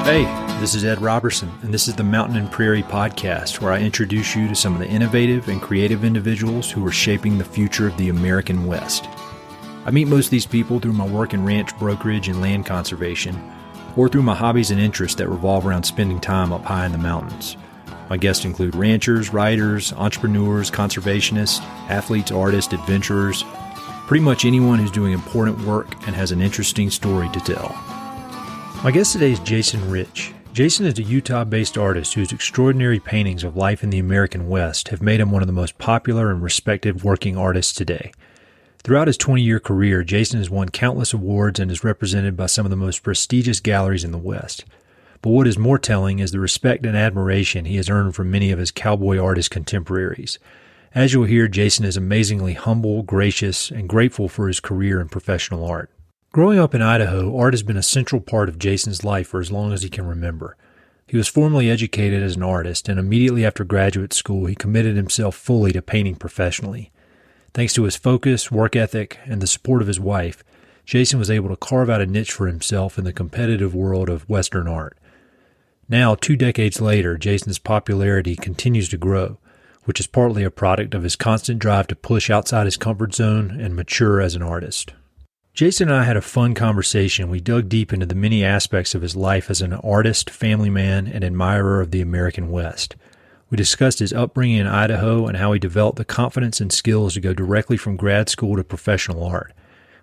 Hey, this is Ed Robertson, and this is the Mountain and Prairie Podcast, where I introduce you to some of the innovative and creative individuals who are shaping the future of the American West. I meet most of these people through my work in ranch brokerage and land conservation, or through my hobbies and interests that revolve around spending time up high in the mountains. My guests include ranchers, writers, entrepreneurs, conservationists, athletes, artists, adventurers, pretty much anyone who's doing important work and has an interesting story to tell. My guest today is Jason Rich. Jason is a Utah-based artist whose extraordinary paintings of life in the American West have made him one of the most popular and respected working artists today. Throughout his 20-year career, Jason has won countless awards and is represented by some of the most prestigious galleries in the West. But what is more telling is the respect and admiration he has earned from many of his cowboy artist contemporaries. As you'll hear, Jason is amazingly humble, gracious, and grateful for his career in professional art. Growing up in Idaho, art has been a central part of Jason's life for as long as he can remember. He was formally educated as an artist, and immediately after graduate school, he committed himself fully to painting professionally. Thanks to his focus, work ethic, and the support of his wife, Jason was able to carve out a niche for himself in the competitive world of Western art. Now, 2 decades later, Jason's popularity continues to grow, which is partly a product of his constant drive to push outside his comfort zone and mature as an artist. Jason and I had a fun conversation. We dug deep into the many aspects of his life as an artist, family man, and admirer of the American West. We discussed his upbringing in Idaho and how he developed the confidence and skills to go directly from grad school to professional art.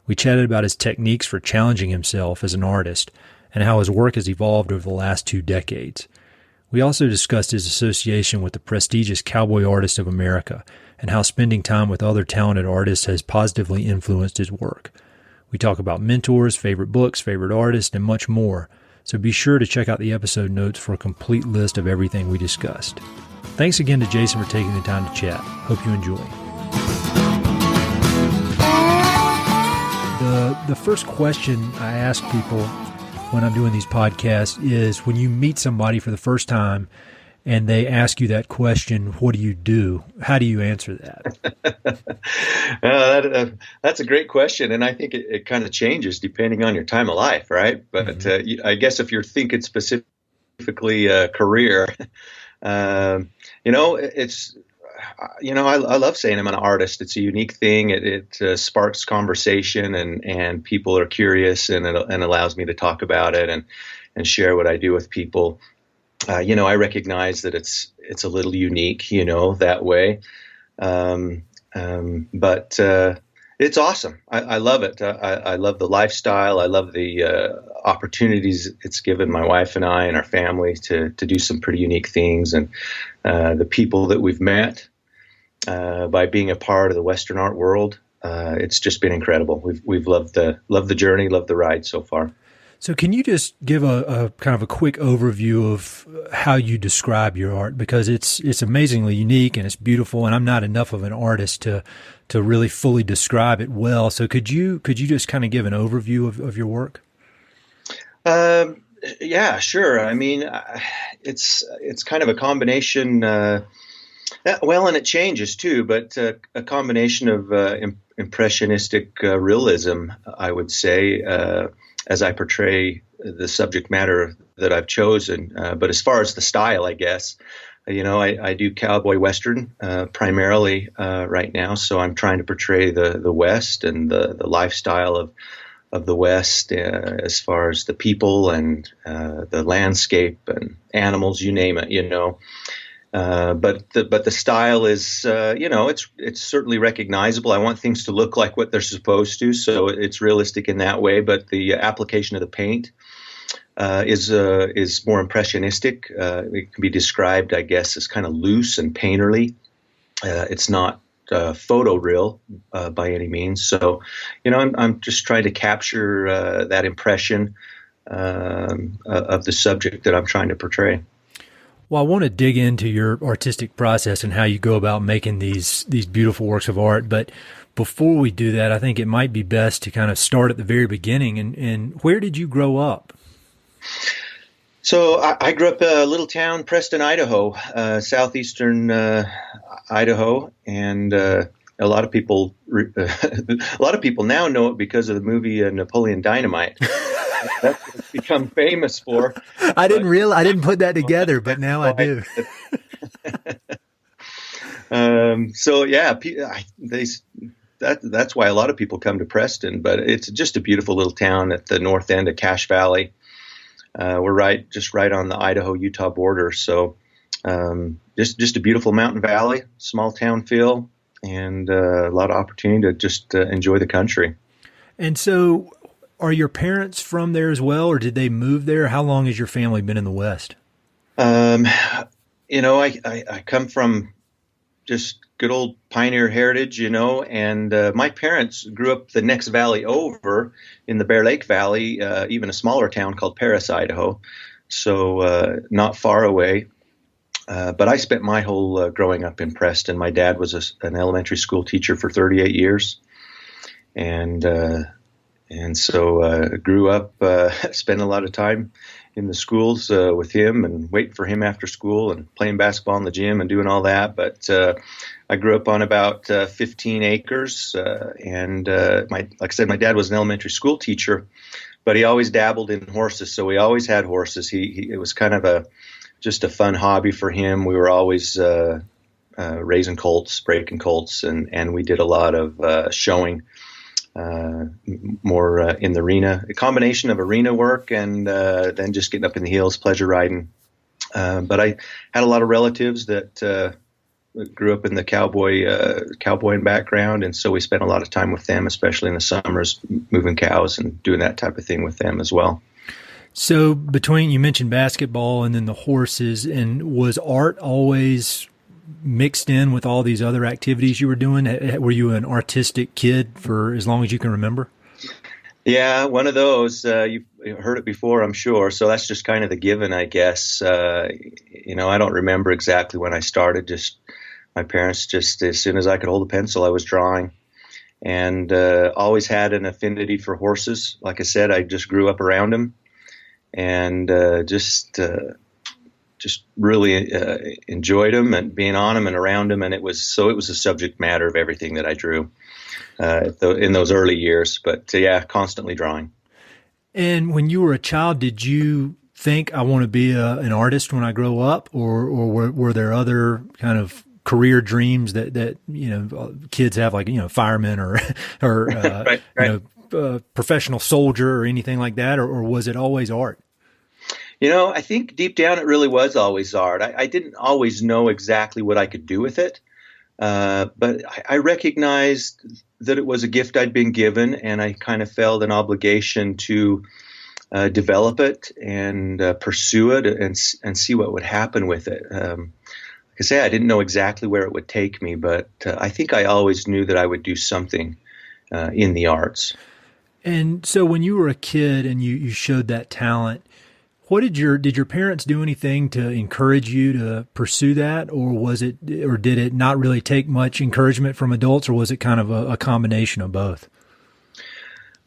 We chatted about his techniques for challenging himself as an artist and how his work has evolved over the last 2 decades. We also discussed his association with the prestigious Cowboy Artist of America and how spending time with other talented artists has positively influenced his work. We talk about mentors, favorite books, favorite artists, and much more, so be sure to check out the episode notes for a complete list of everything we discussed. Thanks again to Jason for taking the time to chat. Hope you enjoy. The first question I ask people when I'm doing these podcasts is when you meet somebody for the first time and they ask you that question, what do you do? How do you answer that? That's a great question. And I think it kind of changes depending on your time of life, right? But I guess if you're thinking specifically career, I love saying I'm an artist. It's a unique thing. It sparks conversation and people are curious and allows me to talk about it and share what I do with people. I recognize that it's a little unique, that way. But it's awesome. I love it. I love the lifestyle. I love the opportunities it's given my wife and I and our family to do some pretty unique things. And the people that we've met by being a part of the Western art world, it's just been incredible. We've loved the journey, loved the ride so far. So can you just give a kind of a quick overview of how you describe your art? Because it's amazingly unique and it's beautiful, and I'm not enough of an artist to really fully describe it well. So could you just kind of give an overview of your work? Yeah, sure. I mean, it's kind of a combination. And it changes too, but a combination of impressionistic realism, I would say. As I portray the subject matter that I've chosen. But as far as the style, I guess, I do cowboy Western primarily right now. So I'm trying to portray the West and the lifestyle of the West as far as the people and the landscape and animals, you name it, But the style is, it's certainly recognizable. I want things to look like what they're supposed to, so it's realistic in that way. But the application of the paint is more impressionistic. It can be described, I guess, as kind of loose and painterly. It's not photoreal by any means. So, I'm just trying to capture that impression of the subject that I'm trying to portray. Well, I want to dig into your artistic process and how you go about making these beautiful works of art. But before we do that, I think it might be best to kind of start at the very beginning. And where did you grow up? So I grew up in a little town, Preston, Idaho, southeastern Idaho, and a lot of people now know it because of the movie Napoleon Dynamite. That's what it's become famous for. I didn't But realize, I didn't put that together, but now I do. So yeah, that's why a lot of people come to Preston. But it's just a beautiful little town at the north end of Cache Valley. We're just right on the Idaho-Utah border. So just a beautiful mountain valley, small town feel, and a lot of opportunity to just enjoy the country. And so, are your parents from there as well, or did they move there? How long has your family been in the West? I come from just good old pioneer heritage, and my parents grew up the next valley over in the Bear Lake Valley, even a smaller town called Paris, Idaho. So not far away. But I spent my whole growing up in Preston. My dad was an elementary school teacher for 38 years. And so grew up, spent a lot of time in the schools with him and waiting for him after school and playing basketball in the gym and doing all that. But I grew up on about 15 acres. Like I said, my dad was an elementary school teacher, but he always dabbled in horses. So we always had horses. It was kind of just a fun hobby for him. We were always raising colts, breaking colts, and we did a lot of showing. More in the arena, a combination of arena work and then just getting up in the hills, pleasure riding. But I had a lot of relatives that grew up in the cowboy background, and so we spent a lot of time with them, especially in the summers, moving cows and doing that type of thing with them as well. So you mentioned basketball and then the horses, and was art always mixed in with all these other activities you were doing? Were you an artistic kid for as long as you can remember? Yeah, one of those. You've heard it before, I'm sure. So that's just kind of the given, I guess. I don't remember exactly when I started. Just my parents, just as soon as I could hold a pencil, I was drawing, and always had an affinity for horses. Like I said, I just grew up around them, and just really enjoyed them and being on them and around them. And it was a subject matter of everything that I drew in those early years. But yeah, constantly drawing. And when you were a child, did you think I want to be an artist when I grow up, or were there other kind of career dreams that kids have, like fireman or right. Professional soldier or anything like that, or was it always art? I think deep down it really was always art. I didn't always know exactly what I could do with it, but I recognized that it was a gift I'd been given, and I kind of felt an obligation to develop it and pursue it and see what would happen with it. Like I say, I didn't know exactly where it would take me, but I think I always knew that I would do something in the arts. And so when you were a kid and you showed that talent, what did your parents do anything to encourage you to pursue that, or did it not really take much encouragement from adults, or was it kind of a combination of both?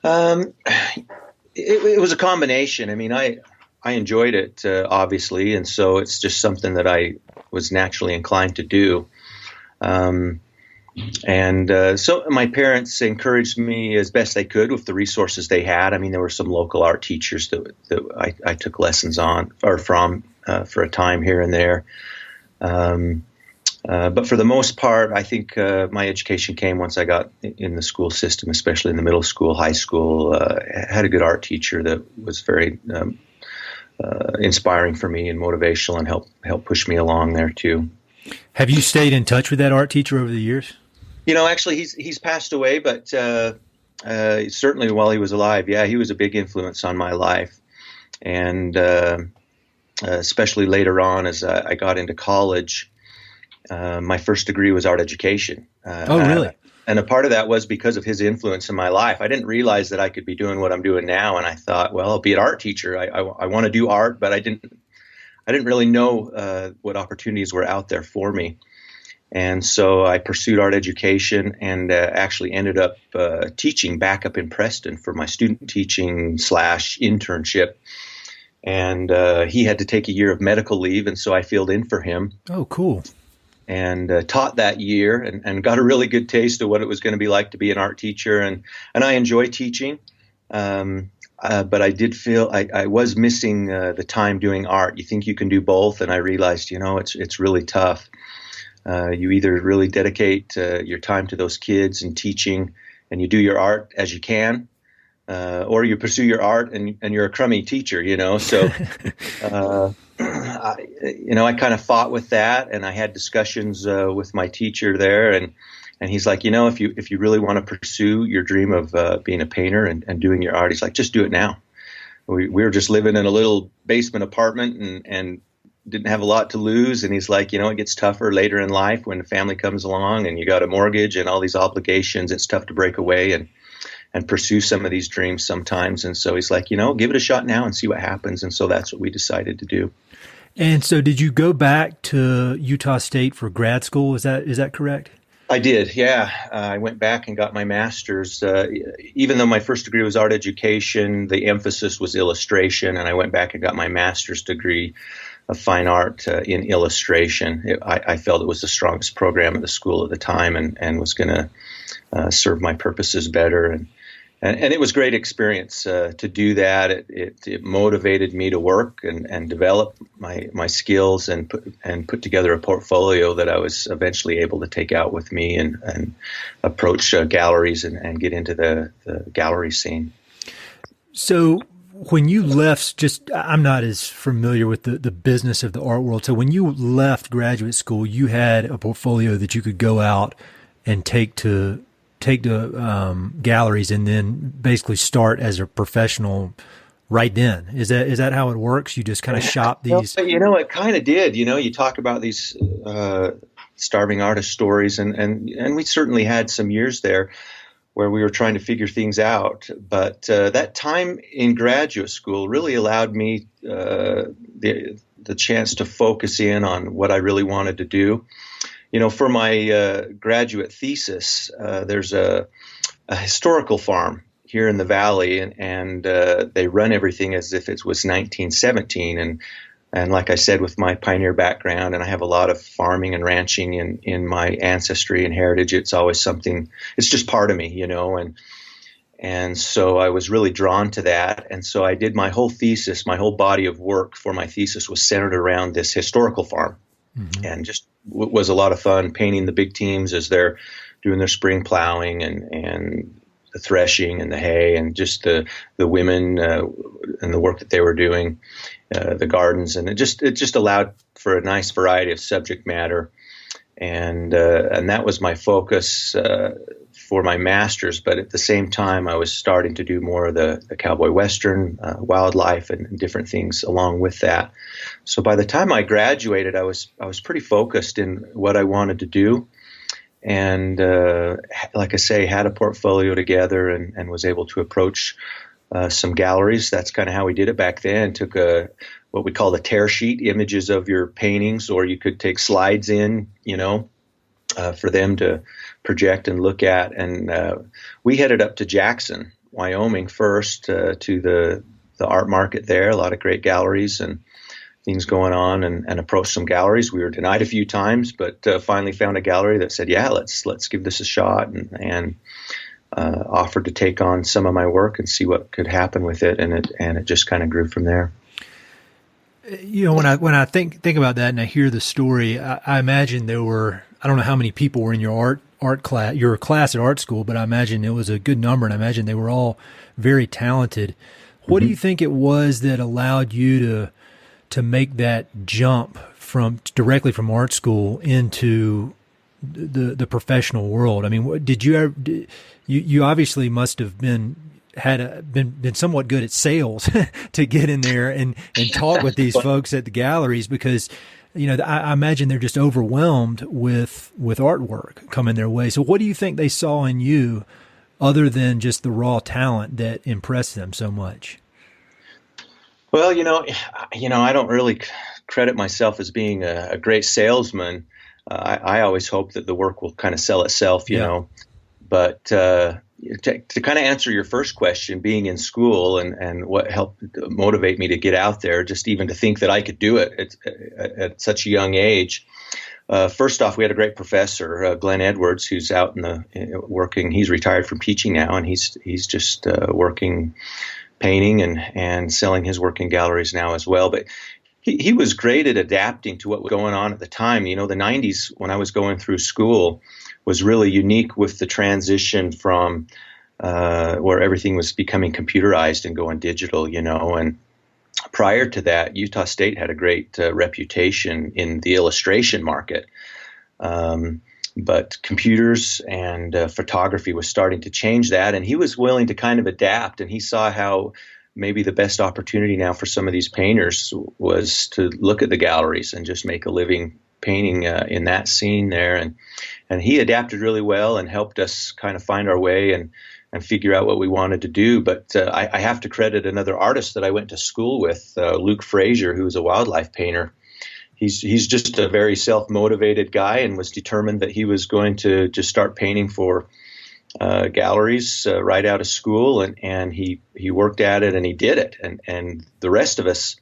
It was a combination. I mean, I enjoyed it, obviously, and so it's just something that I was naturally inclined to do. So my parents encouraged me as best they could with the resources they had. I mean, there were some local art teachers that I took lessons from for a time here and there. But for the most part, I think my education came once I got in the school system, especially in the middle school, high school. I had a good art teacher that was very inspiring for me and motivational, and helped push me along there too. Have you stayed in touch with that art teacher over the years? Actually, he's passed away, but certainly while he was alive, yeah, he was a big influence on my life, and especially later on as I got into college. My first degree was art education. Oh, really? And a part of that was because of his influence in my life. I didn't realize that I could be doing what I'm doing now, and I thought, well, I'll be an art teacher. I want to do art, but I didn't really know what opportunities were out there for me. And so I pursued art education and actually ended up teaching back up in Preston for my student teaching / internship. And he had to take a year of medical leave, and so I filled in for him. Oh, cool. And taught that year and got a really good taste of what it was going to be like to be an art teacher. And I enjoy teaching. but I did feel I was missing the time doing art. You think you can do both, and I realized, it's really tough. You either really dedicate your time to those kids and teaching, and you do your art as you can, or you pursue your art and you're a crummy teacher, So, I kind of fought with that, and I had discussions with my teacher there, and he's like, if you really want to pursue your dream of being a painter and doing your art, he's like, just do it now. We were just living in a little basement apartment and didn't have a lot to lose. And he's like, it gets tougher later in life when the family comes along and you got a mortgage and all these obligations. It's tough to break away and pursue some of these dreams sometimes. And so he's like, give it a shot now and see what happens. And so that's what we decided to do. And so did you go back to Utah State for grad school? Is that correct? I did, yeah. I went back and got my master's. Even though my first degree was art education, the emphasis was illustration, and I went back and got my master's degree of fine art in illustration. I felt it was the strongest program at the school at the time and was going to serve my purposes better. And it was a great experience to do that. It motivated me to work and develop my skills and put together a portfolio that I was eventually able to take out with me and approach galleries and get into the gallery scene. So when you left, I'm not as familiar with the business of the art world. So when you left graduate school, you had a portfolio that you could go out and take to galleries and then basically start as a professional right then. Is that how it works? You just kind of shop these? It kind of did. You talk about these starving artist stories, and we certainly had some years there where we were trying to figure things out. But that time in graduate school really allowed me the chance to focus in on what I really wanted to do. For my graduate thesis, there's a historical farm here in the valley, and they run everything as if it was 1917. And like I said, with my pioneer background, and I have a lot of farming and ranching in my ancestry and heritage, it's always something. It's just part of me, And so I was really drawn to that. And so I did my whole thesis, my whole body of work for my thesis was centered around this historical farm. Mm-hmm. And just was a lot of fun painting the big teams as they're doing their spring plowing and the threshing and the hay, and just the women and the work that they were doing, the gardens, and it just allowed for a nice variety of subject matter, and that was my focus for my master's. But at the same time, I was starting to do more of the cowboy western, wildlife, and different things along with that. So by the time I graduated, I was pretty focused in what I wanted to do, and like I say, had a portfolio together and was able to approach some galleries. That's kind of how we did it back then. Took what we call the tear sheet, images of your paintings, or you could take slides in, for them to project and look at. And we headed up to Jackson, Wyoming first, to the art market there. A lot of great galleries and things going on, and approached some galleries. We were denied a few times, but finally found a gallery that said, yeah, let's give this a shot, and offered to take on some of my work and see what could happen with it. And it just kind of grew from there. When I think about that and I hear the story, I imagine there were, I don't know how many people were in your art class, your class at art school, but I imagine it was a good number, and I imagine they were all very talented. What mm-hmm. do you think it was that allowed you to make that jump directly from art school into the professional world? I mean, did you ever? You obviously must have been somewhat good at sales to get in there and talk with these folks at the galleries, because I imagine they're just overwhelmed with artwork coming their way. So what do you think they saw in you other than just the raw talent that impressed them so much? Well, I don't really credit myself as being a great salesman. I always hope that the work will kind of sell itself, you know. But to kind of answer your first question, being in school and what helped motivate me to get out there, just even to think that I could do it at such a young age. First off, we had a great professor, Glenn Edwards, who's out working. He's retired from teaching now, and he's just working painting and selling his work in galleries now as well. But he was great at adapting to what was going on at the time. The 90s, when I was going through school, was really unique with the transition from where everything was becoming computerized and going digital, and prior to that, Utah State had a great reputation in the illustration market. But computers and photography was starting to change that, and he was willing to kind of adapt, and he saw how maybe the best opportunity now for some of these painters was to look at the galleries and just make a living painting in that scene there. And he adapted really well and helped us kind of find our way and figure out what we wanted to do. But I have to credit another artist that I went to school with, Luke Frazier, who was a wildlife painter. He's just a very self-motivated guy and was determined that he was going to just start painting for galleries right out of school, and he worked at it and he did it. And the rest of us,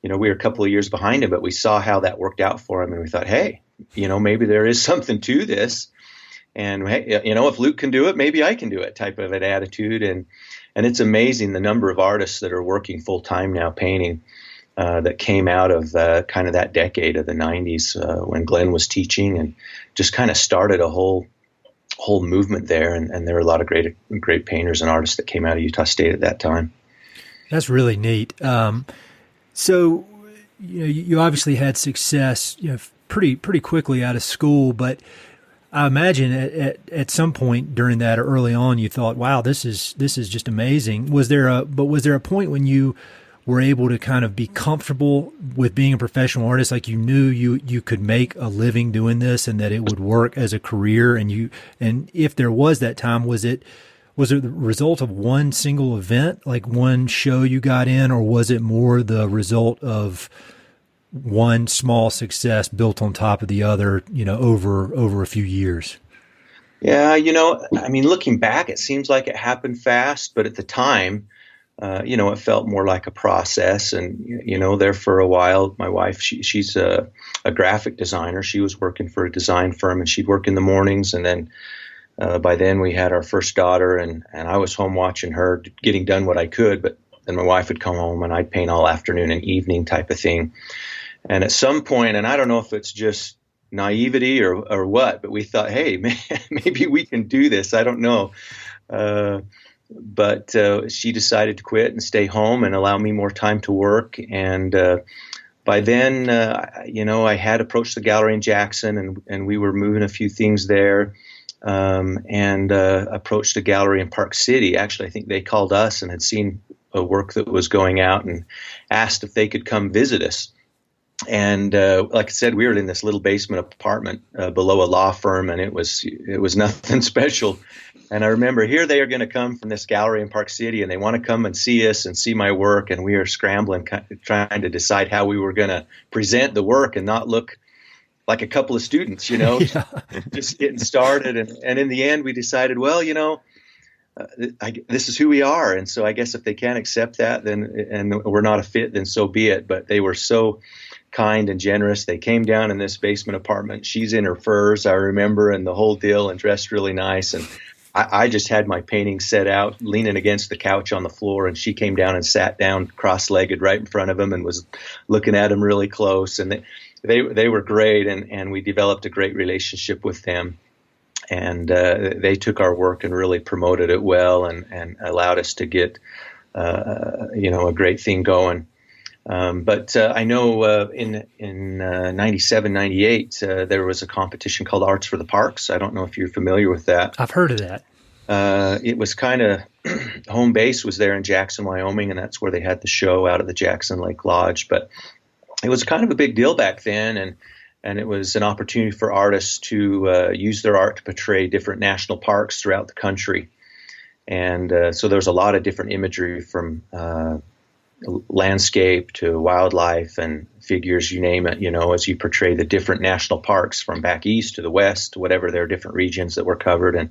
we were a couple of years behind him, but we saw how that worked out for him, and we thought, hey, maybe there is something to this. And hey, if Luke can do it, maybe I can do it, type of an attitude. And it's amazing the number of artists that are working full time now painting that came out of kind of that decade of the 90s when Glenn was teaching, and just kind of started a whole movement there. And there were a lot of great painters and artists that came out of Utah State at that time. That's really neat. So you obviously had success pretty quickly out of school, but I imagine at some point during that or early on you thought, wow, this is just amazing. Was there a point when you were able to kind of be comfortable with being a professional artist, like you knew you could make a living doing this and that it would work as a career? And if there was that time, was it the result of one single event, like one show you got in, or was it more the result of one small success built on top of the other, over a few years? Yeah, looking back, it seems like it happened fast, but at the time, it felt more like a process. And, there for a while, my wife, she's a graphic designer. She was working for a design firm, and she'd work in the mornings. And then by then we had our first daughter, and I was home watching her, getting done what I could. But then my wife would come home and I'd paint all afternoon and evening type of thing. And at some point, and I don't know if it's just naivety or what, but we thought, hey, maybe we can do this. I don't know. But she decided to quit and stay home and allow me more time to work. And by then, I had approached the gallery in Jackson, and we were moving a few things there, and approached a gallery in Park City. Actually, I think they called us and had seen a work that was going out and asked if they could come visit us. And like I said, we were in this little basement apartment below a law firm, and it was nothing special. And I remember here they are going to come from this gallery in Park City, and they want to come and see us and see my work. And we are scrambling, trying to decide how we were going to present the work and not look like a couple of students, Yeah. just getting started. And in the end, we decided, well, this is who we are. And so I guess if they can't accept that, and we're not a fit, then so be it. But they were so kind and generous. They came down in this basement apartment. She's in her furs, I remember, and the whole deal, and dressed really nice. And I just had my painting set out, leaning against the couch on the floor, and she came down and sat down cross-legged right in front of him and was looking at him really close. And they were great, and we developed a great relationship with them. And they took our work and really promoted it well, and allowed us to get a great thing going. But I know in 97, 98, there was a competition called Arts for the Parks. I don't know if you're familiar with that. I've heard of that. It was kind of home base was there in Jackson, Wyoming, and that's where they had the show out at the Jackson Lake Lodge. But it was kind of a big deal back then, and it was an opportunity for artists to use their art to portray different national parks throughout the country. And so there's a lot of different imagery from landscape to wildlife and figures, you name it, as you portray the different national parks from back east to the west, whatever their different regions that were covered.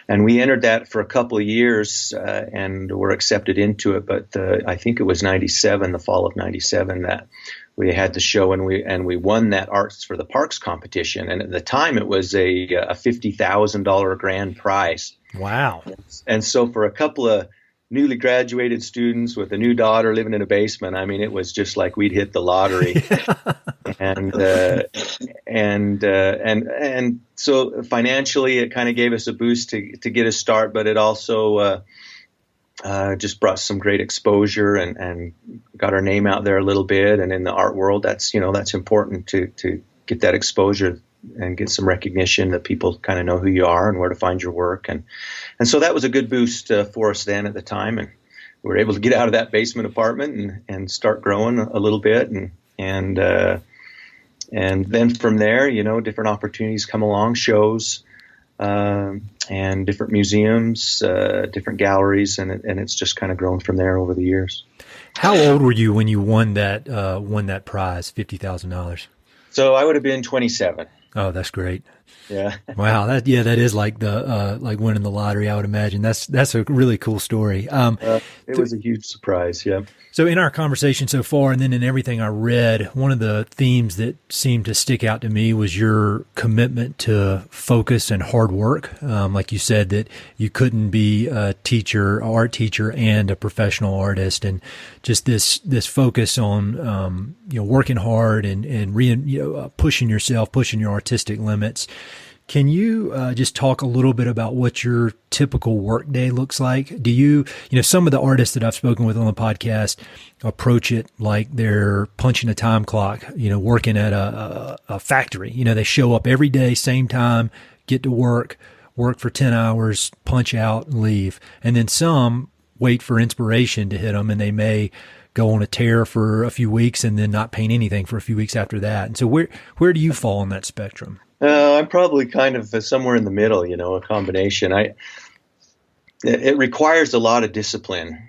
And we entered that for a couple of years and were accepted into it. But I think it was 97, the fall of 97, that we had the show, and we won that Arts for the Parks competition. And at the time, it was a $50,000 grand prize. Wow. And so for a couple of newly graduated students with a new daughter living in a basement. I mean, it was just like we'd hit the lottery. and so financially, it kind of gave us a boost to get a start, but it also just brought some great exposure and got our name out there a little bit. And in the art world, that's important to get that exposure and get some recognition that people kind of know who you are and where to find your work. And so that was a good boost for us then at the time. And we were able to get out of that basement apartment and start growing a little bit. And then from there, different opportunities come along, shows, and different museums, different galleries, and it's just kind of grown from there over the years. How old were you when you won that prize, $50,000? So I would have been 27. Oh, that's great. Yeah. Wow. That is like like winning the lottery, I would imagine. That's a really cool story. It was a huge surprise. Yeah. So in our conversation so far, and then in everything I read, one of the themes that seemed to stick out to me was your commitment to focus and hard work. Like you said, that you couldn't be a art teacher and a professional artist, and just this focus on, working hard and pushing yourself, pushing your artistic limits. Can you just talk a little bit about what your typical workday looks like? Do you, some of the artists that I've spoken with on the podcast approach it like they're punching a time clock, working at a factory. They show up every day, same time, get to work for 10 hours, punch out and leave. And then some wait for inspiration to hit them, and they may go on a tear for a few weeks and then not paint anything for a few weeks after that. And so where do you fall on that spectrum? I'm probably kind of somewhere in the middle, a combination. It requires a lot of discipline.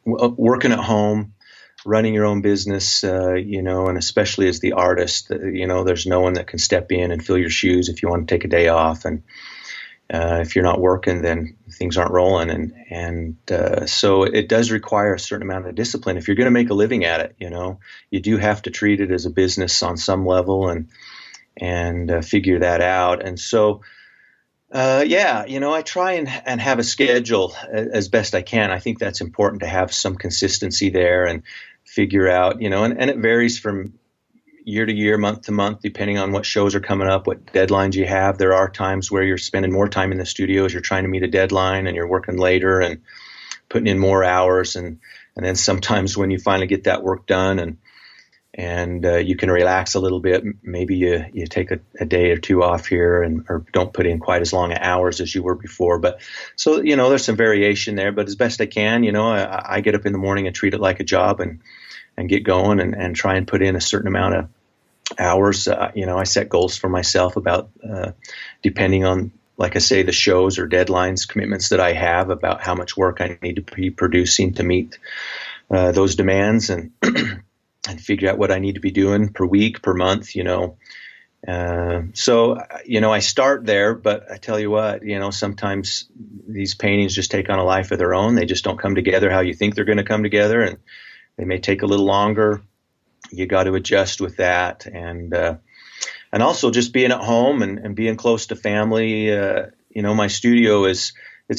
Working at home, running your own business, and especially as the artist, there's no one that can step in and fill your shoes if you want to take a day off. And if you're not working, then things aren't rolling. So it does require a certain amount of discipline. If you're going to make a living at it, you do have to treat it as a business on some level and figure that out. And so, I try and have a schedule as best I can. I think that's important to have some consistency there and figure out, and it varies from year to year, month to month, depending on what shows are coming up, what deadlines you have. There are times where you're spending more time in the studio as you're trying to meet a deadline, and you're working later and putting in more hours. And then sometimes when you finally get that work done and you can relax a little bit, maybe you take a day or two off here or don't put in quite as long hours as you were before. But so, there's some variation there, but as best I can, I get up in the morning and treat it like a job and get going and try and put in a certain amount of hours. I set goals for myself about, depending on, like I say, the shows or deadlines, commitments that I have about how much work I need to be producing to meet those demands and and figure out what I need to be doing per week, per month, So, I start there, but I tell you what, sometimes these paintings just take on a life of their own. They just don't come together how you think they're going to come together, and they may take a little longer. You got to adjust with that. And also just being at home and being close to family. My studio it's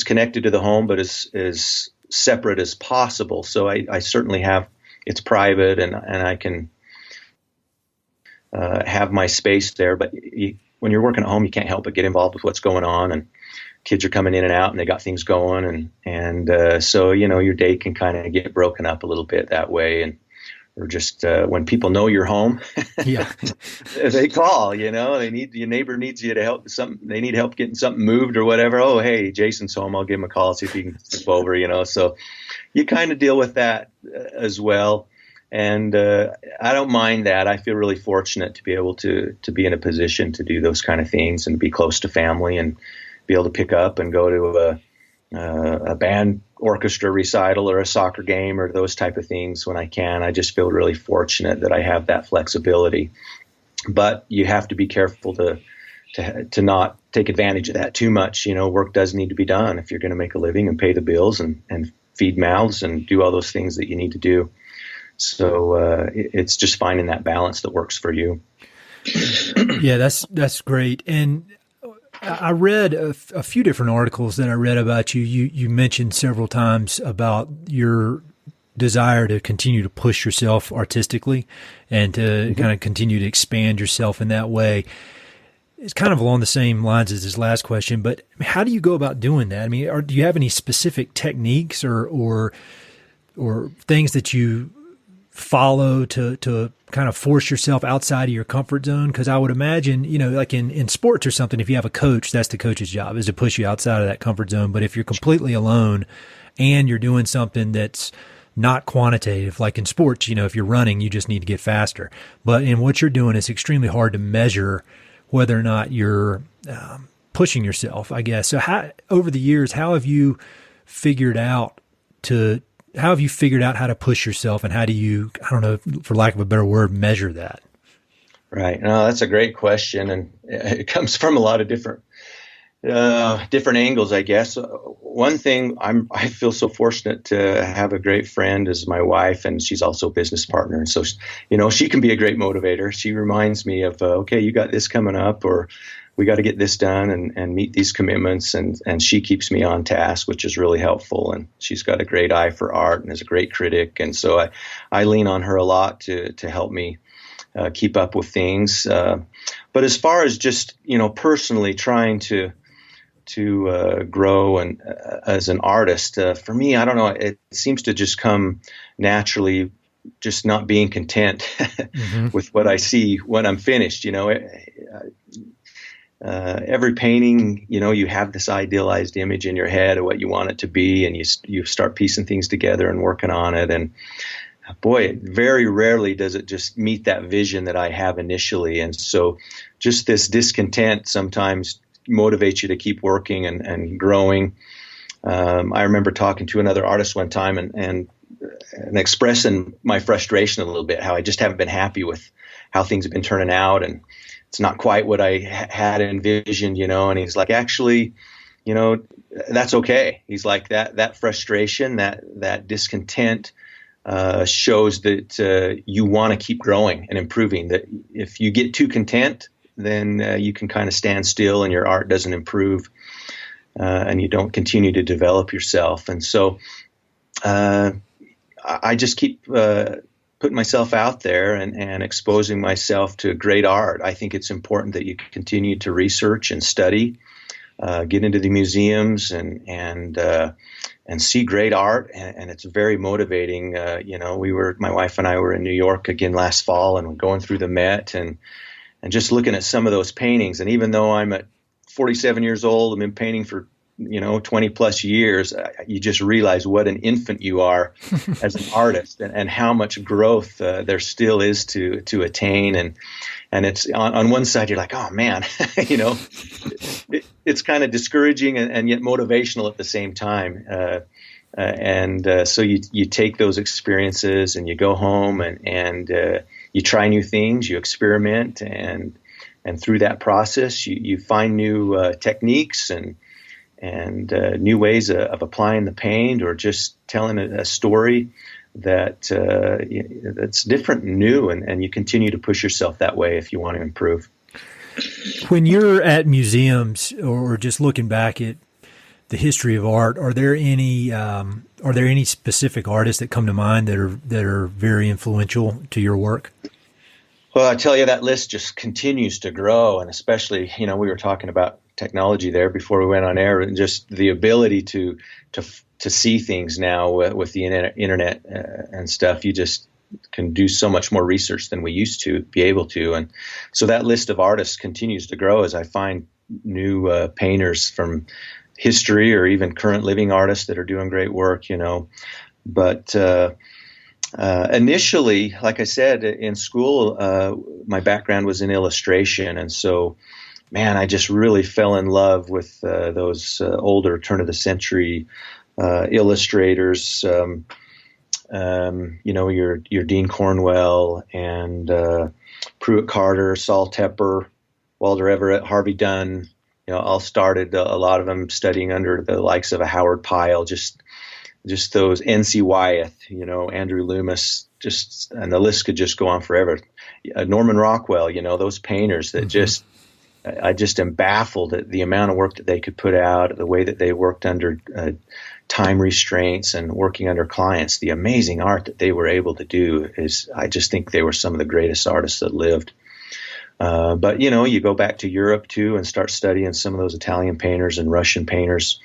connected to the home, but is separate as possible. So I certainly it's private and I can have my space there. But when you're working at home, you can't help but get involved with what's going on, and kids are coming in and out and they got things going. So, your day can kind of get broken up a little bit that way. Or just when people know you're home, yeah, they call. They need your neighbor needs you to help something. They need help getting something moved or whatever. Oh, hey, Jason's home. I'll give him a call, see if he can step over. So you kind of deal with that as well. And I don't mind that. I feel really fortunate to be able to be in a position to do those kind of things and be close to family and be able to pick up and go to a band orchestra recital or a soccer game or those type of things when I can. I just feel really fortunate that I have that flexibility. But you have to be careful to not take advantage of that too much. Work does need to be done if you're going to make a living and pay the bills and feed mouths and do all those things that you need to do. So it's just finding that balance that works for you. Yeah, that's great. And I read a few different articles that I read about you. You mentioned several times about your desire to continue to push yourself artistically and to kind of continue to expand yourself in that way. It's kind of along the same lines as this last question, but how do you go about doing that? I mean, do you have any specific techniques or things that you follow to kind of force yourself outside of your comfort zone? Because I would imagine, like in sports or something, if you have a coach, that's the coach's job, is to push you outside of that comfort zone. But if you're completely alone and you're doing something that's not quantitative, like in sports, if you're running, you just need to get faster. But in what you're doing, it's extremely hard to measure whether or not you're pushing yourself, I guess. So over the years, how have you figured out how to push yourself, and how do you, I don't know, for lack of a better word, measure that? Right. No, that's a great question. And it comes from a lot of different angles, I guess. One thing, I feel so fortunate to have a great friend as my wife, and she's also a business partner. And so, she can be a great motivator. She reminds me of, okay, you got this coming up, or we got to get this done and meet these commitments. And she keeps me on task, which is really helpful. And she's got a great eye for art and is a great critic. And so I lean on her a lot to help me keep up with things. But as far as just, personally trying to grow and as an artist, for me, I don't know, it seems to just come naturally, just not being content with what I see when I'm finished. Every painting, you have this idealized image in your head of what you want it to be, and you start piecing things together and working on it. And boy, very rarely does it just meet that vision that I have initially. And so just this discontent sometimes motivates you to keep working and growing. I remember talking to another artist one time and expressing my frustration a little bit, how I just haven't been happy with how things have been turning out, and it's not quite what I had envisioned, and he's like, actually, that's okay. He's like, that frustration, that discontent shows that you want to keep growing and improving. That if you get too content, then you can kind of stand still and your art doesn't improve, and you don't continue to develop yourself. And so I just keep putting myself out there and exposing myself to great art. I think it's important that you continue to research and study, get into the museums and see great art. And it's very motivating. My wife and I were in New York again last fall, and we're going through the Met and just looking at some of those paintings. And even though I'm at 47 years old, I've been painting for 20 plus years, you just realize what an infant you are as an artist, and how much growth there still is to attain. And it's on one side, you're like, oh man, it's kind of discouraging and yet motivational at the same time. So you take those experiences and you go home and you try new things, you experiment, and through that process, you find new techniques and new ways of applying the paint, or just telling a story that's different and new, and you continue to push yourself that way if you want to improve. When you're at museums or just looking back at the history of art, are there any specific artists that come to mind that are very influential to your work? Well, I tell you, that list just continues to grow, and especially, we were talking about technology there before we went on air, and just the ability to see things now with the internet and stuff. You just can do so much more research than we used to be able to, and so that list of artists continues to grow as I find new painters from history or even current living artists that are doing great work. But initially, like I said, in school, my background was in illustration, and so, man, I just really fell in love with those older turn of the century illustrators. Your Dean Cornwell and Pruitt Carter, Saul Tepper, Walter Everett, Harvey Dunn. All started, a lot of them studying under the likes of a Howard Pyle, just those N.C. Wyeth, Andrew Loomis, and the list could just go on forever. Norman Rockwell, those painters that just I just am baffled at the amount of work that they could put out, the way that they worked under time restraints and working under clients. The amazing art that they were able to do is, I just think they were some of the greatest artists that lived. But, you know, you go back to Europe too and start studying some of those Italian painters and Russian painters.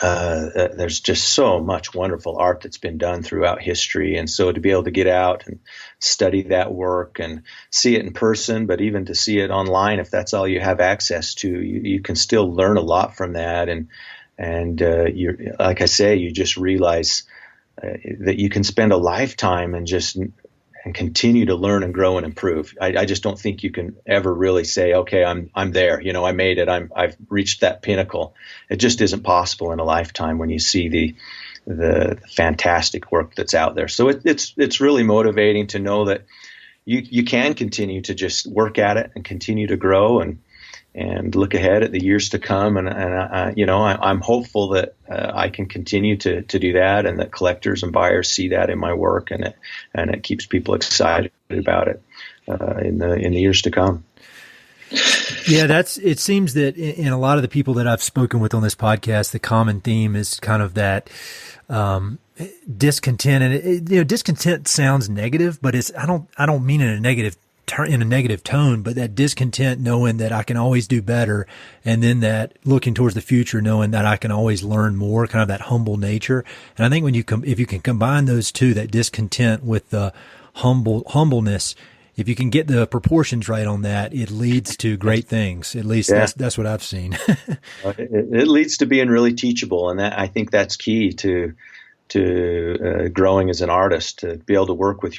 There's just so much wonderful art that's been done throughout history. And so to be able to get out and study that work and see it in person, but even to see it online, if that's all you have access to, you can still learn a lot from that. And you're, like I say, you just realize that you can spend a lifetime and continue to learn and grow and improve. I just don't think you can ever really say, okay, I'm there. You know, I made it. I've reached that pinnacle. It just isn't possible in a lifetime when you see the fantastic work that's out there. So it's really motivating to know that you can continue to just work at it and continue to grow and look ahead at the years to come. And you know, I'm hopeful that I can continue to do that, and that collectors and buyers see that in my work, and it keeps people excited about it in the years to come. Yeah, it seems that in a lot of the people that I've spoken with on this podcast, the common theme is kind of that discontent, and you know, discontent sounds negative, but I don't mean in a negative tone, but that discontent, knowing that I can always do better, and then that looking towards the future, knowing that I can always learn more, kind of that humble nature. And I think if you can combine those two, that discontent with the humbleness, if you can get the proportions right on that, it leads to great things. At least that's what I've seen. It leads to being really teachable, and I think that's key to growing as an artist, to be able to work with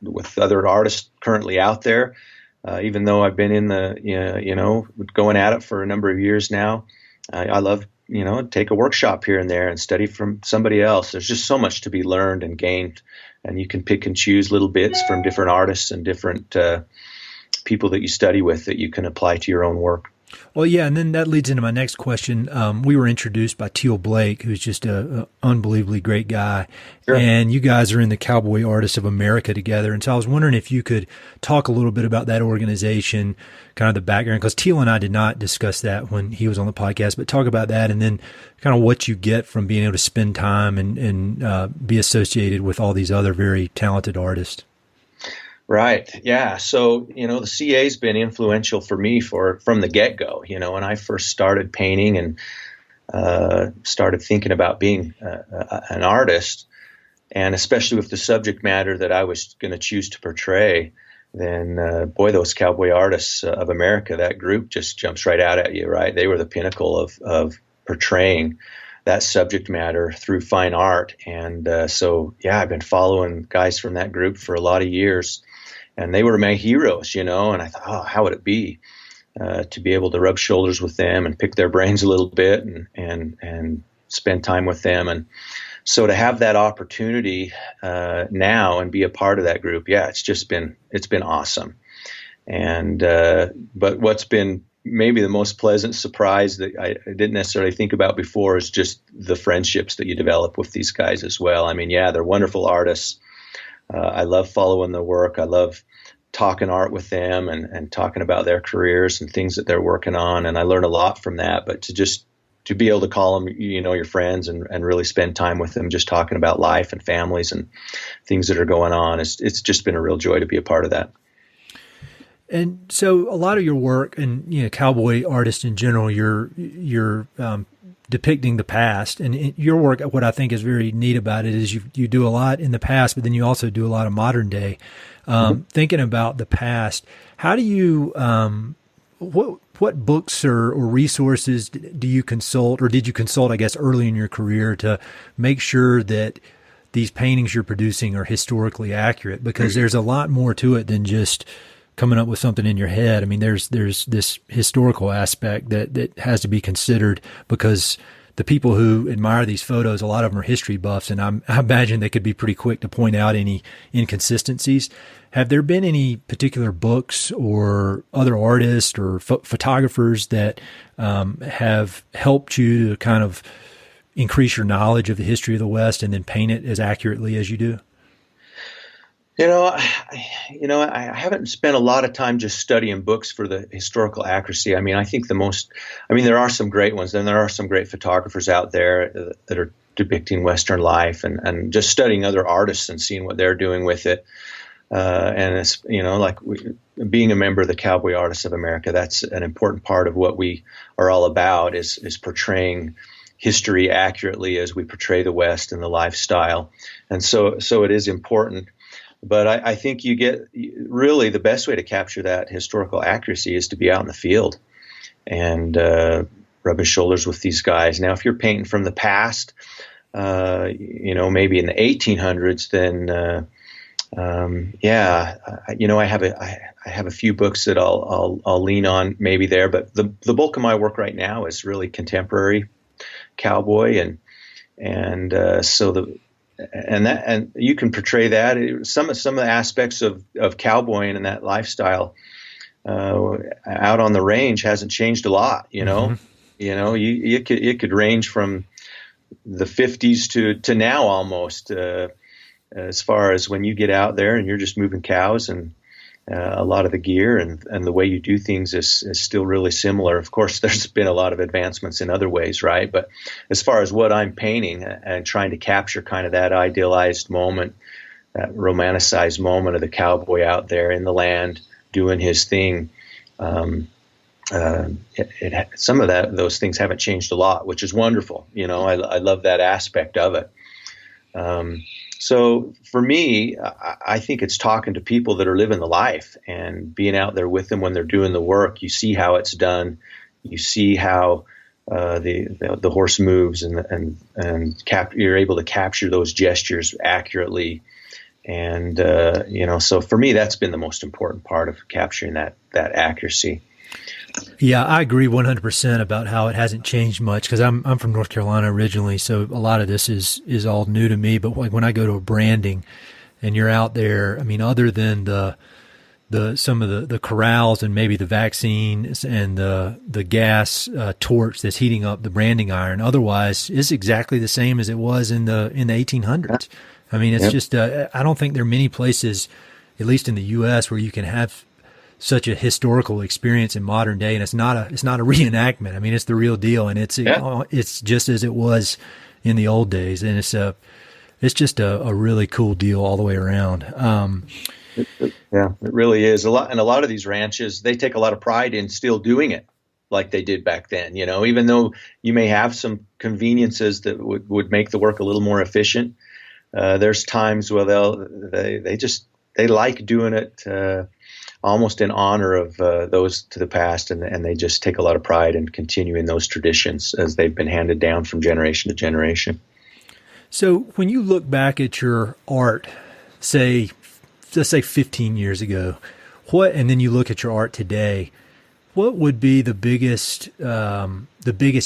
with other artists currently out there. Even though I've been in going at it for a number of years now, I love, take a workshop here and there and study from somebody else. There's just so much to be learned and gained, and you can pick and choose little bits from different artists and different people that you study with that you can apply to your own work. Well, yeah, and then that leads into my next question. We were introduced by Teal Blake, who's just an unbelievably great guy, sure. And you guys are in the Cowboy Artists of America together. And so I was wondering if you could talk a little bit about that organization, kind of the background, because Teal and I did not discuss that when he was on the podcast, but talk about that, and then kind of what you get from being able to spend time and be associated with all these other very talented artists. Right. Yeah. So, the CA's been influential for me from the get-go. When I first started painting and started thinking about being an artist, and especially with the subject matter that I was going to choose to portray, then those Cowboy Artists of America, that group just jumps right out at you, right? They were the pinnacle of portraying that subject matter through fine art. And I've been following guys from that group for a lot of years. And they were my heroes, and I thought, how would it be to be able to rub shoulders with them and pick their brains a little bit and spend time with them. And so to have that opportunity now and be a part of that group, it's been awesome. And but what's been maybe the most pleasant surprise that I didn't necessarily think about before is just the friendships that you develop with these guys as well. I mean, they're wonderful artists. I love following their work. I love talking art with them and talking about their careers and things that they're working on. And I learn a lot from that. But to be able to call them, your friends and really spend time with them, just talking about life and families and things that are going on, it's just been a real joy to be a part of that. And so a lot of your work and, cowboy artists in general, you're depicting the past, and your work, what I think is very neat about it is you do a lot in the past, but then you also do a lot of modern day. Thinking about the past, how do you, what books or resources do you consult, or did you consult, I guess, early in your career to make sure that these paintings you're producing are historically accurate? Because there's a lot more to it than just coming up with something in your head. I mean, there's this historical aspect that has to be considered, because the people who admire these photos, a lot of them are history buffs, and I imagine they could be pretty quick to point out any inconsistencies. Have there been any particular books or other artists or photographers that have helped you to kind of increase your knowledge of the history of the West and then paint it as accurately as you do? I haven't spent a lot of time just studying books for the historical accuracy. I mean, there are some great ones, and there are some great photographers out there that are depicting Western life, and just studying other artists and seeing what they're doing with it. And it's, being a member of the Cowboy Artists of America, that's an important part of what we are all about, is portraying history accurately as we portray the West and the lifestyle. And so it is important. But I think you get really the best way to capture that historical accuracy is to be out in the field and rubbing shoulders with these guys. Now, if you're painting from the past, maybe in the 1800s, then I have a few books that I'll lean on maybe there. But the bulk of my work right now is really contemporary cowboy, and you can portray that. Some of the aspects of cowboying and that lifestyle out on the range hasn't changed a lot. It could range from the 50s to now almost, as far as when you get out there and you're just moving cows, and a lot of the gear and the way you do things is still really similar. Of course, there's been a lot of advancements in other ways, right? But as far as what I'm painting and trying to capture kind of that idealized moment, that romanticized moment of the cowboy out there in the land doing his thing, some of those things haven't changed a lot, which is wonderful. I love that aspect of it. So for me, I think it's talking to people that are living the life and being out there with them when they're doing the work. You see how it's done. You see how the horse moves, and you're able to capture those gestures accurately. And so for me, that's been the most important part of capturing that accuracy. Yeah, I agree 100% about how it hasn't changed much, because I'm from North Carolina originally, so a lot of this is all new to me. But when I go to a branding and you're out there, I mean, other than some of the corrals and maybe the vaccines and the gas torch that's heating up the branding iron, otherwise it's exactly the same as it was in the 1800s. I mean, it's just I don't think there are many places, at least in the U.S., where you can have such a historical experience in modern day, and it's not a reenactment. I mean, it's the real deal, and it's just as it was in the old days, and it's just a really cool deal all the way around. Yeah, it really is a lot. And a lot of these ranches, they take a lot of pride in still doing it like they did back then. Even though you may have some conveniences that would make the work a little more efficient, there's times where they like doing it almost in honor of those to the past, and they just take a lot of pride in continuing those traditions as they've been handed down from generation to generation. So when you look back at your art, let's say 15 years ago, and then you look at your art today, what would be the biggest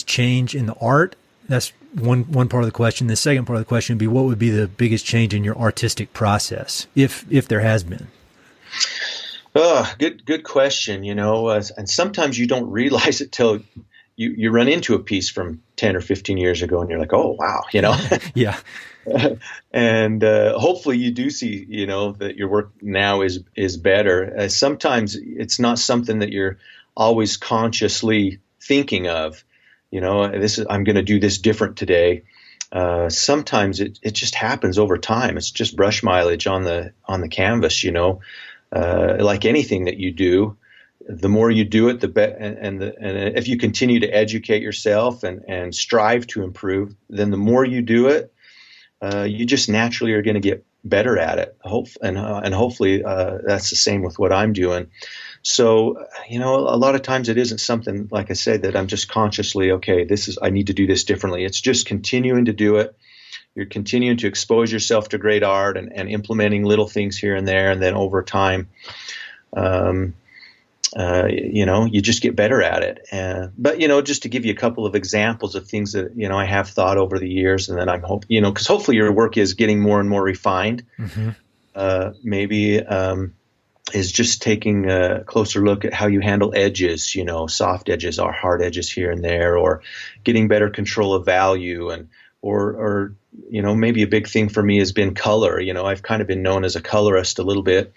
change in the art? That's one part of the question. The second part of the question would be, what would be the biggest change in your artistic process, if there has been? Good question. And sometimes you don't realize it till you run into a piece from 10 or 15 years ago, and you're like, oh, wow, Yeah. And hopefully you do see, that your work now is better. Sometimes it's not something that you're always consciously thinking of. I'm going to do this different today. Sometimes it just happens over time. It's just brush mileage on the canvas. Like anything that you do, the more you do it, the better. And if you continue to educate yourself and strive to improve, then the more you do it, you just naturally are going to get better at it. And hopefully that's the same with what I'm doing. So, a lot of times it isn't something, like I said, that I'm just consciously, okay, I need to do this differently. It's just continuing to do it. You're continuing to expose yourself to great art and implementing little things here and there. And then over time, you just get better at it. But just to give you a couple of examples of things that, I have thought over the years, and then I'm because hopefully your work is getting more and more refined. Mm-hmm. Maybe is just taking a closer look at how you handle edges, soft edges or hard edges here and there, or getting better control of value, and or maybe a big thing for me has been color. I've kind of been known as a colorist a little bit.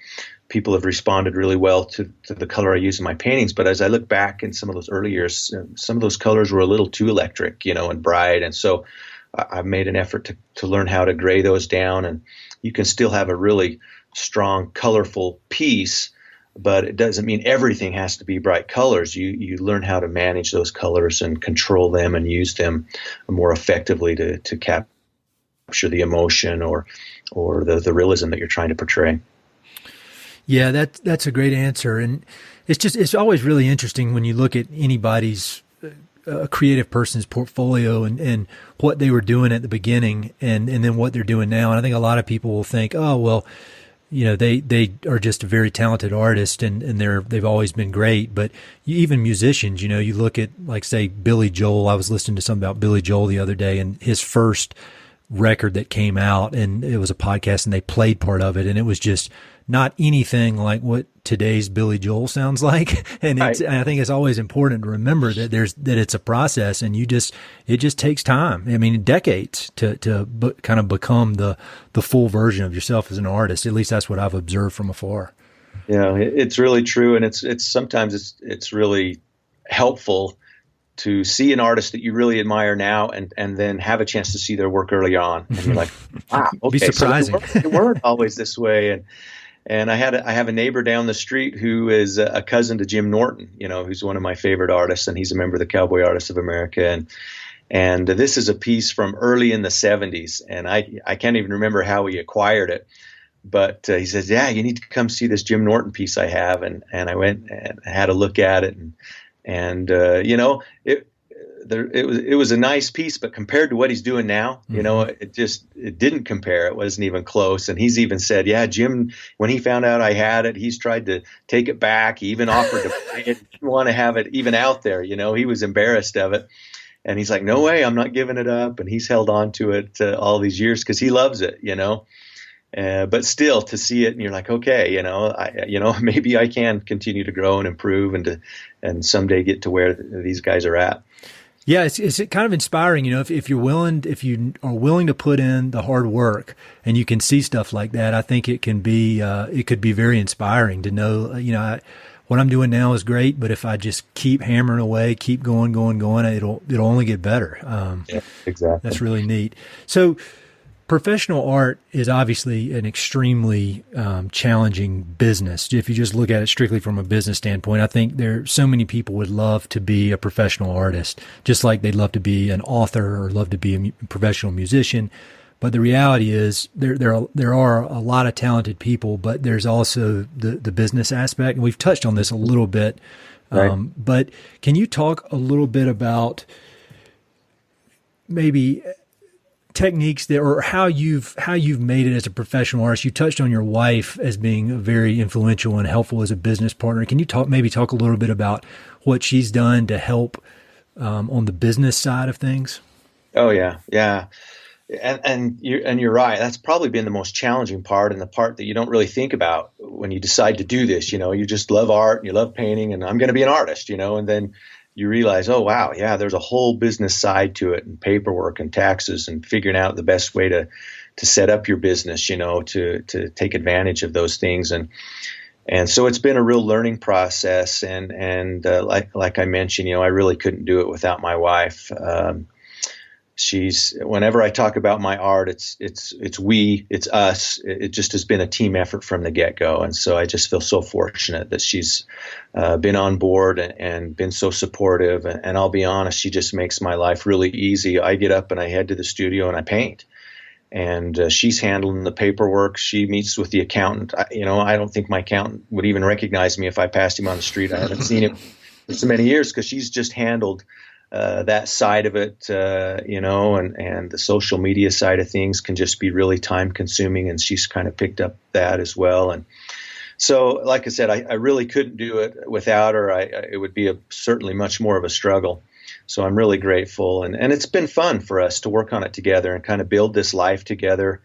People have responded really well to the color I use in my paintings. But as I look back in some of those early years, some of those colors were a little too electric, and bright. And so I've made an effort to learn how to gray those down. And you can still have a really strong, colorful piece, but it doesn't mean everything has to be bright colors. You learn how to manage those colors and control them and use them more effectively to capture the emotion or the realism that you're trying to portray. Yeah, that's a great answer. And it's always really interesting when you look at anybody's a creative person's portfolio and what they were doing at the beginning and then what they're doing now. And I think a lot of people will think, oh, well, they are just a very talented artist and they've always been great. But even musicians, you look at, like, say, Billy Joel. I was listening to something about Billy Joel the other day, and his first record that came out, and it was a podcast, and they played part of it, and it was just not anything like what today's Billy Joel sounds like. And I think it's always important to remember that it's a process, and it just takes time. I mean, decades to kind of become the full version of yourself as an artist. At least that's what I've observed from afar. Yeah, it's really true. And it's sometimes it's really helpful to see an artist that you really admire now and then have a chance to see their work early on. And you're like, wow, okay. Be surprising. So they weren't always this way. And I have a neighbor down the street who is a cousin to Jim Norton, who's one of my favorite artists, and he's a member of the Cowboy Artists of America. And this is a piece from early in the 70s, and I can't even remember how he acquired it. But he says, yeah, you need to come see this Jim Norton piece I have. And I went and had a look at it, and it was a nice piece, but compared to what he's doing now, it didn't compare. It wasn't even close. And he's even said, yeah, Jim, when he found out I had it, he's tried to take it back. He even offered to play it. He didn't want to have it even out there. He was embarrassed of it. And he's like, no way, I'm not giving it up. And he's held on to it all these years because he loves it, but still to see it and you're like, okay, maybe I can continue to grow and improve and someday get to where these guys are at. Yeah, it's kind of inspiring, if you are willing to put in the hard work and you can see stuff like that. I think it could be very inspiring to know, what I'm doing now is great, but if I just keep hammering away, keep going, it'll only get better. Yeah, exactly. That's really neat. So, professional art is obviously an extremely challenging business. If you just look at it strictly from a business standpoint, I think so many people would love to be a professional artist, just like they'd love to be an author or love to be a professional musician. But the reality is there are a lot of talented people, but there's also the business aspect. And we've touched on this a little bit. Right. But can you talk a little bit about maybe techniques or how you've made it as a professional artist? You touched on your wife as being very influential and helpful as a business partner. Can you talk a little bit about what she's done to help on the business side of things? Oh yeah. And you're right. That's probably been the most challenging part, and the part that you don't really think about when you decide to do this. You just love art and you love painting, and I'm going to be an artist. And then you realize, oh, wow, yeah, there's a whole business side to it, and paperwork and taxes and figuring out the best way to set up your business, to take advantage of those things. And so it's been a real learning process. And like I mentioned, I really couldn't do it without my wife. Whenever I talk about my art, it's us. It just has been a team effort from the get-go. And so I just feel so fortunate that she's been on board and been so supportive. And I'll be honest, she just makes my life really easy. I get up and I head to the studio and I paint. And she's handling the paperwork. She meets with the accountant. I don't think my accountant would even recognize me if I passed him on the street. I haven't seen him for so many years because she's just handled that side of it, and the social media side of things can just be really time consuming, and she's kind of picked up that as well. And so, like I said, I really couldn't do it without her. It would be certainly much more of a struggle. So I'm really grateful, and it's been fun for us to work on it together and kind of build this life together.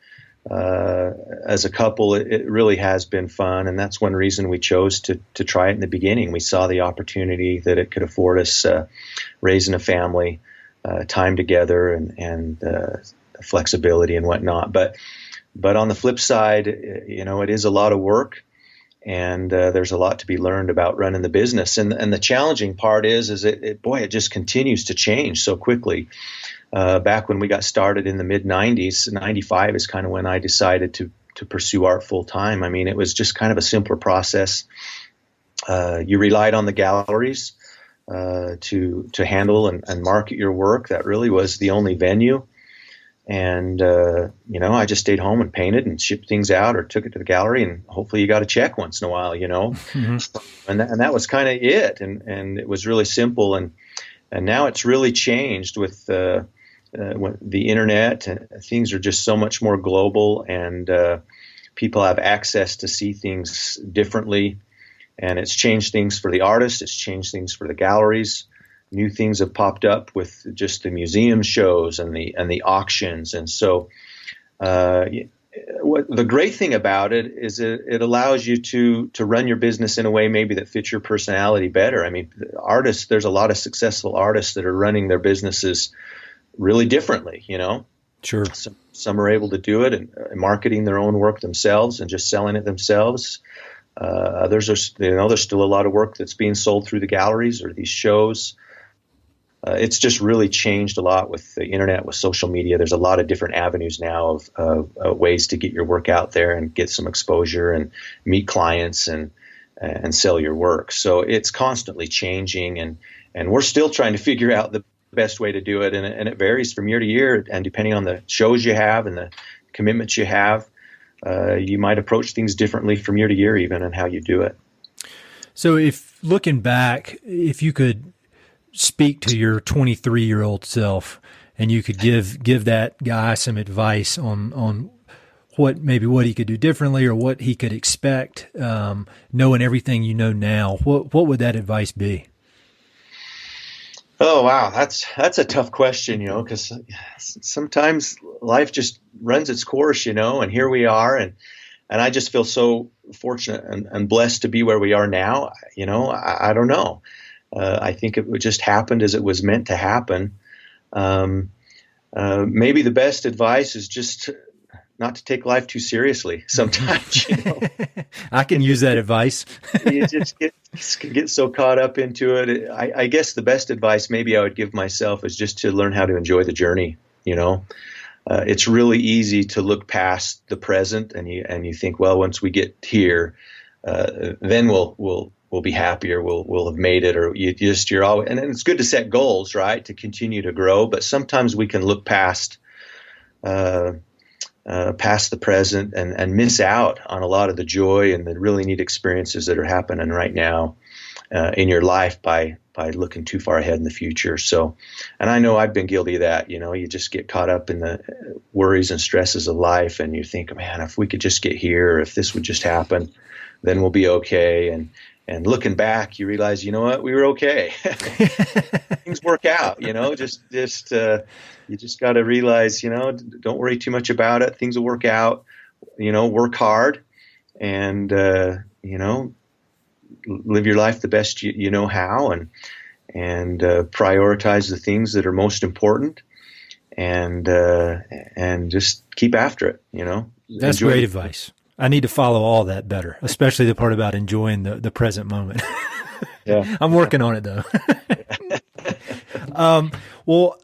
As a couple, it really has been fun, and that's one reason we chose to try it in the beginning. We saw the opportunity that it could afford us raising a family time together and flexibility and whatnot. But on the flip side, it is a lot of work, and there's a lot to be learned about running the business. And the challenging part is it just continues to change so quickly. Back when we got started in the mid 90s, 95 is kind of when I decided to pursue art full time. I mean, it was just kind of a simpler process. You relied on the galleries to handle and market your work. That really was the only venue. And, I just stayed home and painted and shipped things out or took it to the gallery, and hopefully you got a check once in a while, Mm-hmm. And that was kind of it. And it was really simple. And now it's really changed with the internet. Things are just so much more global, and people have access to see things differently. And it's changed things for the artists. It's changed things for the galleries. New things have popped up with just the museum shows and the auctions. And so the great thing about it is it allows you to run your business in a way maybe that fits your personality better. I mean, artists, there's a lot of successful artists that are running their businesses really differently, Sure. Some are able to do it and marketing their own work themselves and just selling it themselves. Others are, there's still a lot of work that's being sold through the galleries or these shows. It's just really changed a lot with the internet, with social media. There's a lot of different avenues now of ways to get your work out there and get some exposure and meet clients and sell your work. So it's constantly changing, and we're still trying to figure out the best way to do it. And it varies from year to year, and depending on the shows you have and the commitments you have, you might approach things differently from year to year, even in how you do it. So if looking back, if you could speak to your 23-year-old self and you could give that guy some advice on what he could do differently or what he could expect, knowing everything you know now, what would that advice be? Oh, wow. That's a tough question, because sometimes life just runs its course, and here we are. And I just feel so fortunate and blessed to be where we are now. I don't know. I think it just happened as it was meant to happen. Maybe the best advice is just not to take life too seriously sometimes. I can use that advice. You just get so caught up into it. I guess the best advice maybe I would give myself is just to learn how to enjoy the journey. It's really easy to look past the present and you think, well, once we get here, then we'll be happier. We'll have made it, or you're always, and it's good to set goals, right, to continue to grow. But sometimes we can look past the present and miss out on a lot of the joy and the really neat experiences that are happening right now in your life by looking too far ahead in the future. So, and I know I've been guilty of that. You just get caught up in the worries and stresses of life, and you think, man, if we could just get here, or if this would just happen, then we'll be okay. And looking back, you realize, you know what, we were okay. Things work out, just you just got to realize, don't worry too much about it. Things will work out, work hard and, live your life the best you know how, and prioritize the things that are most important, and just keep after it, That's great advice. I need to follow all that better, especially the part about enjoying the present moment. Yeah. I'm working on it though. Well,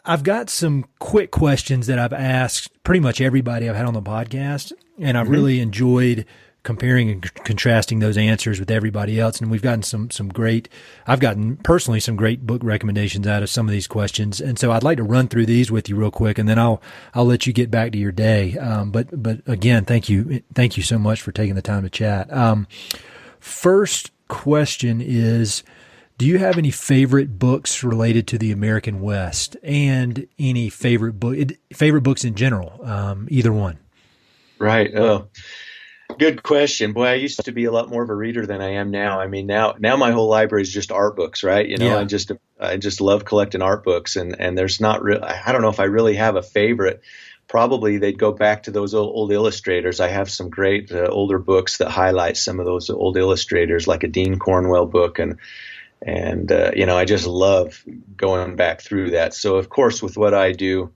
I've got some quick questions that I've asked pretty much everybody I've had on the podcast, and I've really enjoyed comparing and contrasting those answers with everybody else. And we've gotten I've gotten personally some great book recommendations out of some of these questions. And so I'd like to run through these with you real quick, and then I'll let you get back to your day. But again, thank you so much for taking the time to chat. First question is, do you have any favorite books related to the American West, and any favorite books in general? Either one. Right. Oh, good question. Boy, I used to be a lot more of a reader than I am now. I mean, now my whole library is just art books, right? Yeah. I just love collecting art books, and there's not I don't know if I really have a favorite. Probably they'd go back to those old illustrators. I have some great older books that highlight some of those old illustrators, like a Dean Cornwell book, and I just love going back through that. So of course, with what I do,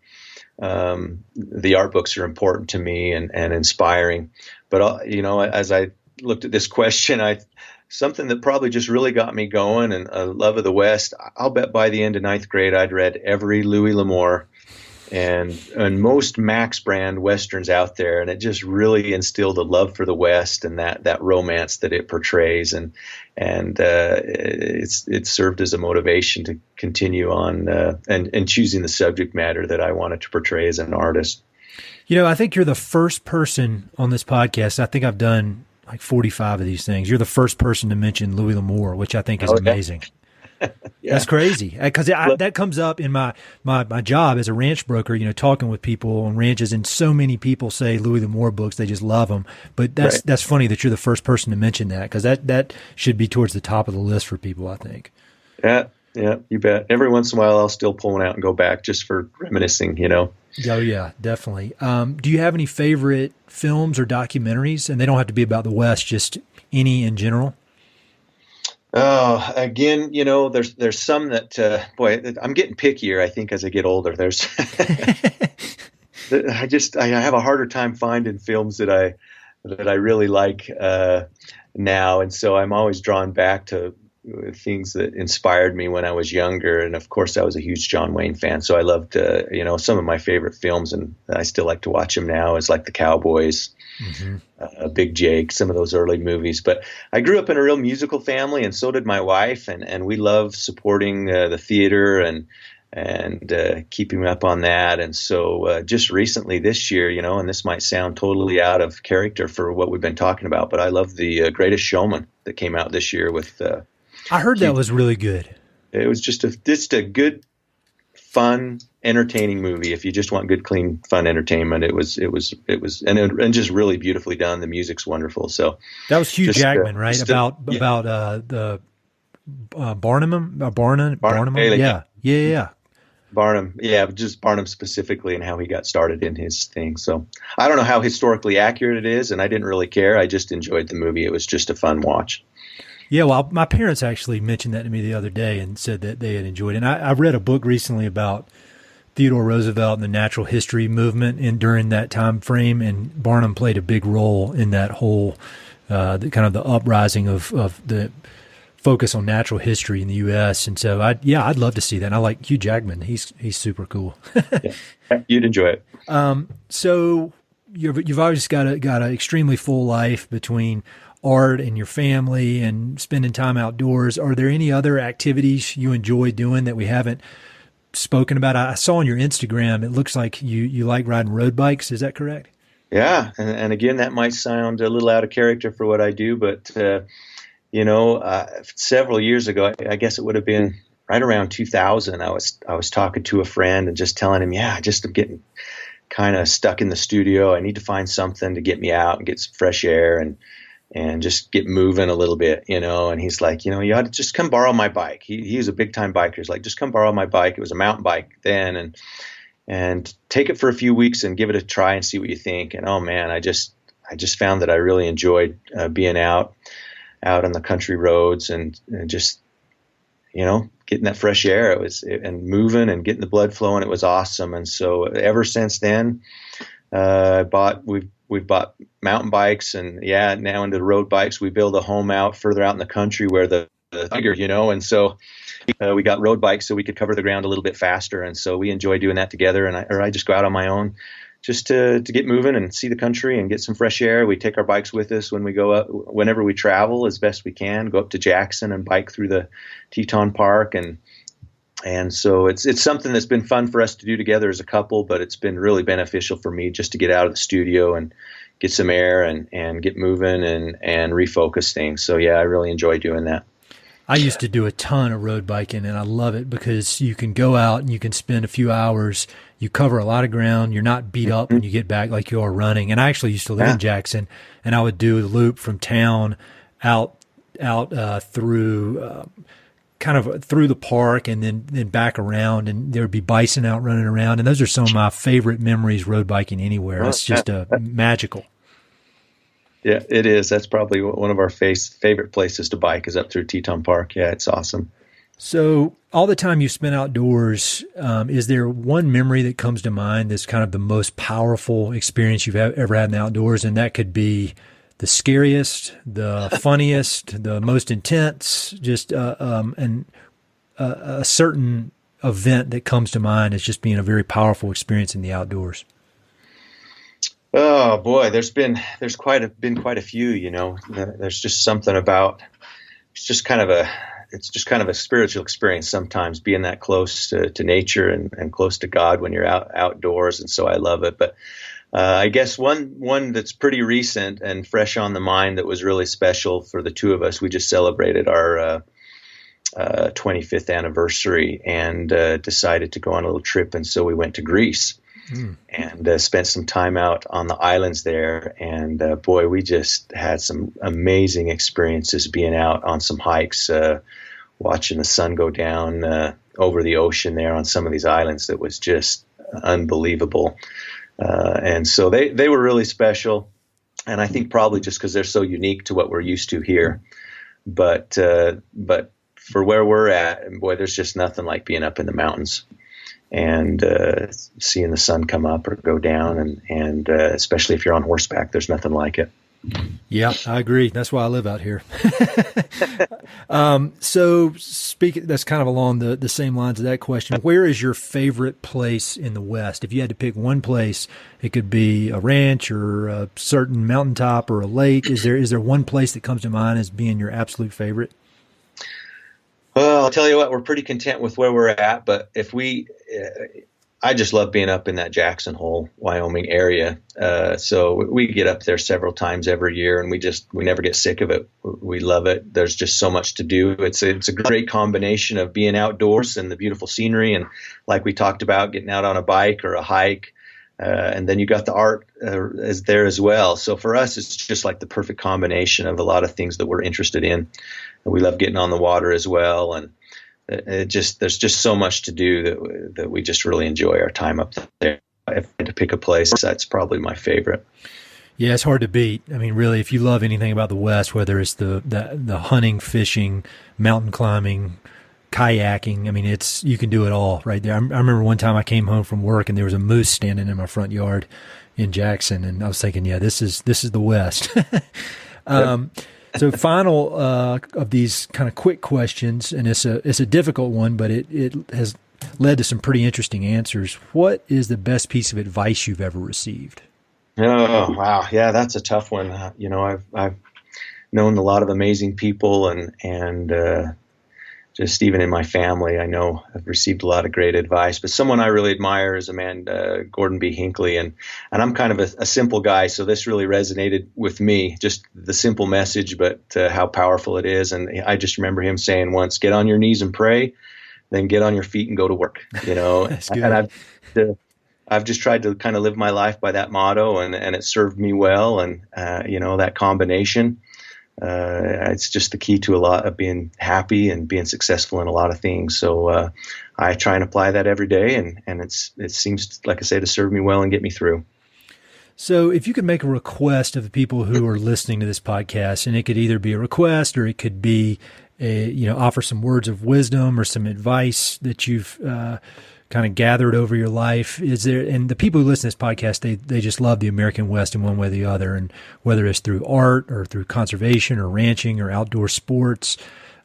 the art books are important to me and inspiring. But as I looked at this question, something that probably just really got me going and a love of the West. I'll bet by the end of ninth grade, I'd read every Louis L'Amour and most Max brand Westerns out there. And it just really instilled a love for the West and that romance that it portrays. And it served as a motivation to continue on and choosing the subject matter that I wanted to portray as an artist. I think you're the first person on this podcast. I think I've done like 45 of these things. You're the first person to mention Louis L'Amour, which I think is amazing. Yeah. That's crazy, because that comes up in my job as a ranch broker, talking with people on ranches, and so many people say Louis L'Amour books, they just love them. But that's funny that you're the first person to mention that, because that should be towards the top of the list for people, I think. Yeah, you bet. Every once in a while, I'll still pull one out and go back just for reminiscing, Oh, yeah, definitely. Do you have any favorite films or documentaries? And they don't have to be about the West, just any in general. Oh, again, there's some that, I'm getting pickier, I think, as I get older. There's, I have a harder time finding films that I really like now. And so I'm always drawn back to things that inspired me when I was younger. And of course, I was a huge John Wayne fan. So I loved, some of my favorite films, and I still like to watch them now, is like The Cowboys, Big Jake, some of those early movies. But I grew up in a real musical family, and so did my wife. And we love supporting the theater and keeping up on that. And so just recently this year, and this might sound totally out of character for what we've been talking about, but I love The Greatest Showman that came out this year with I heard that was really good. It was just a good, fun, entertaining movie. If you just want good, clean, fun entertainment, it was and just really beautifully done. The music's wonderful. So that was Hugh Jackman, right? About the Barnum. Yeah. Barnum, just Barnum specifically, and how he got started in his thing. So I don't know how historically accurate it is, and I didn't really care. I just enjoyed the movie. It was just a fun watch. Yeah, well, my parents actually mentioned that to me the other day and said that they had enjoyed it. And I read a book recently about Theodore Roosevelt and the natural history movement during that time frame, and Barnum played a big role in that whole the uprising of the focus on natural history in the U.S. And so, I'd love to see that. And I like Hugh Jackman; he's super cool. Yeah, you'd enjoy it. So you've always got an extremely full life between art and your family and spending time outdoors. Are there any other activities you enjoy doing that we haven't spoken about? I saw on your Instagram, it looks like you like riding road bikes. Is that correct? Yeah. And again, that might sound a little out of character for what I do, but, several years ago, I guess it would have been right around 2000. I was talking to a friend and just telling him, I'm getting kind of stuck in the studio. I need to find something to get me out and get some fresh air and just get moving a little bit, and he's like, you ought to just come borrow my bike. He was a big time biker. He's like, just come borrow my bike. It was a mountain bike then, and take it for a few weeks and give it a try and see what you think. And oh man, I just found that I really enjoyed being out on the country roads and just, getting that fresh air. And moving and getting the blood flowing. It was awesome. And so ever since then, we've bought mountain bikes and now into the road bikes. We build a home further out in the country where the bigger, and so we got road bikes so we could cover the ground a little bit faster. And so we enjoy doing that together. And I just go out on my own just to get moving and see the country and get some fresh air. We take our bikes with us when we go up, whenever we travel as best we can, go up to Jackson and bike through the Teton Park. And so it's something that's been fun for us to do together as a couple, but it's been really beneficial for me just to get out of the studio and get some air and get moving and refocus things. So I really enjoy doing that. I used to do a ton of road biking, and I love it because you can go out and you can spend a few hours. You cover a lot of ground. You're not beat up when you get back like you are running. And I actually used to live in Jackson, and I would do the loop from town out through kind of through the park and then back around, and there would be bison out running around. And those are some of my favorite memories road biking anywhere. It's just magical. Yeah, it is. That's probably one of our favorite places to bike is up through Teton Park. Yeah, it's awesome. So all the time you spent outdoors, is there one memory that comes to mind that's kind of the most powerful experience you've ever had in the outdoors? And that could be the scariest, the funniest, the most intense, just and a certain event that comes to mind as just being a very powerful experience in the outdoors. Oh boy, there's been quite a few. You know, there's just something about it's just kind of a spiritual experience sometimes, being that close to nature and close to God when you're outdoors, and so I love it. But I guess one that's pretty recent and fresh on the mind that was really special for the two of us. We just celebrated our 25th anniversary and decided to go on a little trip, and so we went to Greece and spent some time out on the islands there. And boy, we just had some amazing experiences being out on some hikes, watching the sun go down over the ocean there on some of these islands. That was just unbelievable. And so they were really special, and I think probably just because they're so unique to what we're used to here. But for where we're at, boy, there's just nothing like being up in the mountains and seeing the sun come up or go down, and especially if you're on horseback, there's nothing like it. Yeah, I agree. That's why I live out here. So that's kind of along the same lines of that question. Where is your favorite place in the West? If you had to pick one place, it could be a ranch or a certain mountaintop or a lake. Is there one place that comes to mind as being your absolute favorite? Well, I'll tell you what, we're pretty content with where we're at, but I just love being up in that Jackson Hole, Wyoming area. So we get up there several times every year, and we never get sick of it. We love it. There's just so much to do. It's a great combination of being outdoors and the beautiful scenery, and like we talked about, getting out on a bike or a hike. And then you got the art is there as well. So for us, it's just like the perfect combination of a lot of things that we're interested in. And we love getting on the water as well, and there's just so much to do that we just really enjoy our time up there. If I had to pick a place, that's probably my favorite. Yeah, it's hard to beat. I mean, really, if you love anything about the West, whether it's the hunting, fishing, mountain climbing, kayaking, I mean, you can do it all right there. I remember one time I came home from work and there was a moose standing in my front yard in Jackson, and I was thinking, yeah, this is the West. So final of these kind of quick questions, and it's a difficult one, but it has led to some pretty interesting answers. What is the best piece of advice you've ever received? Oh, wow. Yeah, that's a tough one. I've known a lot of amazing people, and just even in my family, I know I've received a lot of great advice. But someone I really admire is a man, Gordon B. Hinckley, and I'm kind of a simple guy, so this really resonated with me. Just the simple message, but how powerful it is. And I just remember him saying once, "Get on your knees and pray, then get on your feet and go to work." You know, That's good. And I've just tried to kind of live my life by that motto, and it served me well. And that combination. It's just the key to a lot of being happy and being successful in a lot of things. So I try and apply that every day, and it seems, like I say, to serve me well and get me through. So if you could make a request of the people who are listening to this podcast, and it could either be a request or it could be offer some words of wisdom or some advice that you've kind of gathered over your life, and the people who listen to this podcast, they just love the American West in one way or the other, and whether it's through art or through conservation or ranching or outdoor sports,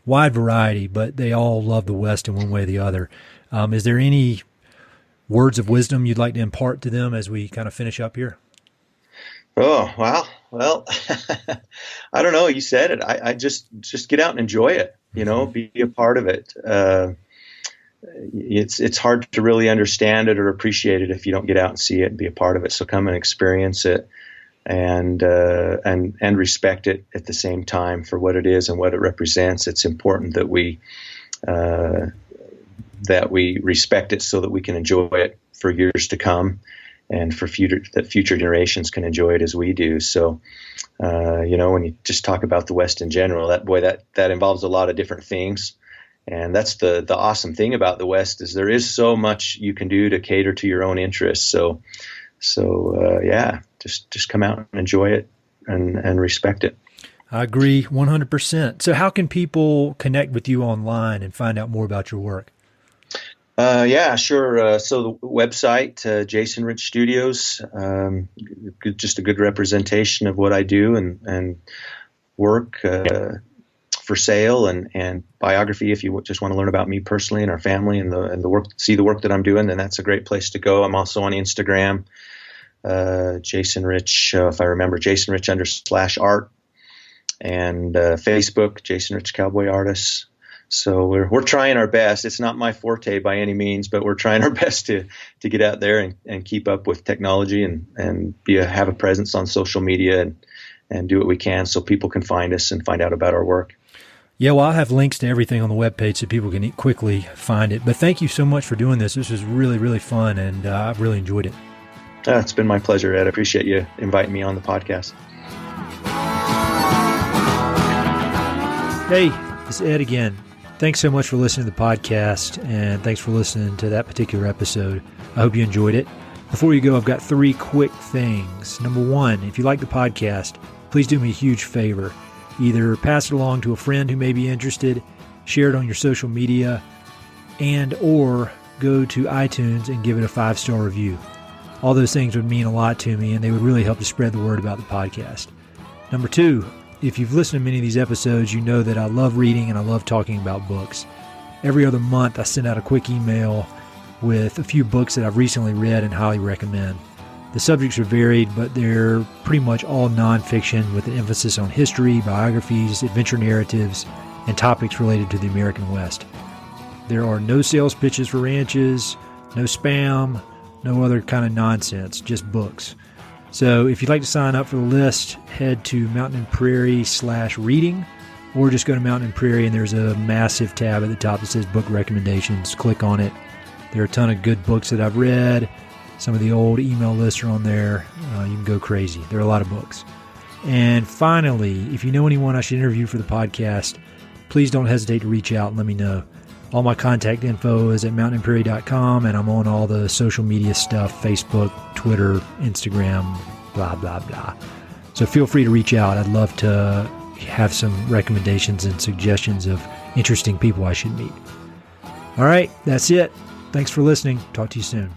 wide variety, but they all love the West in one way or the other. Is there any words of wisdom you'd like to impart to them as we kind of finish up here? Oh, wow. Well, I don't know. You said it. I just get out and enjoy it, be a part of it. It's hard to really understand it or appreciate it if you don't get out and see it and be a part of it. So come and experience it and respect it at the same time for what it is and what it represents. It's important that we respect it so that we can enjoy it for years to come, and for future generations can enjoy it as we do. So, when you just talk about the West in general, that involves a lot of different things. And that's the awesome thing about the West is there is so much you can do to cater to your own interests. So just come out and enjoy it and respect it. I agree 100%. So how can people connect with you online and find out more about your work? Yeah, sure. So the website, Jason Rich Studios, just a good representation of what I do and work for sale and biography. If you just want to learn about me personally and our family and the work, see the work that I'm doing, then that's a great place to go. I'm also on Instagram, Jason Rich, if I remember, Jason Rich _art, and Facebook, Jason Rich Cowboy Artist. So we're trying our best. It's not my forte by any means, but we're trying our best to get out there and keep up with technology and have a presence on social media and do what we can so people can find us and find out about our work. Yeah, well, I'll have links to everything on the webpage so people can quickly find it. But thank you so much for doing this. This was really, really fun, and I've really enjoyed it. It's been my pleasure, Ed. I appreciate you inviting me on the podcast. Hey, it's Ed again. Thanks so much for listening to the podcast, and thanks for listening to that particular episode. I hope you enjoyed it. Before you go, I've got 3 quick things. Number 1, if you like the podcast, please do me a huge favor. Either pass it along to a friend who may be interested, share it on your social media, or go to iTunes and give it a 5-star review. All those things would mean a lot to me, and they would really help to spread the word about the podcast. Number 2, if you've listened to many of these episodes, you know that I love reading and I love talking about books. Every other month, I send out a quick email with a few books that I've recently read and highly recommend. The subjects are varied, but they're pretty much all nonfiction with an emphasis on history, biographies, adventure narratives, and topics related to the American West. There are no sales pitches for ranches, no spam, no other kind of nonsense, just books. So if you'd like to sign up for the list, head to Mountain and Prairie /reading, or just go to Mountain and Prairie and there's a massive tab at the top that says book recommendations. Click on it. There are a ton of good books that I've read. Some of the old email lists are on there. You can go crazy. There are a lot of books. And finally, if you know anyone I should interview for the podcast, please don't hesitate to reach out and let me know. All my contact info is at mountainandprairie.com, and I'm on all the social media stuff, Facebook, Twitter, Instagram, blah, blah, blah. So feel free to reach out. I'd love to have some recommendations and suggestions of interesting people I should meet. All right, that's it. Thanks for listening. Talk to you soon.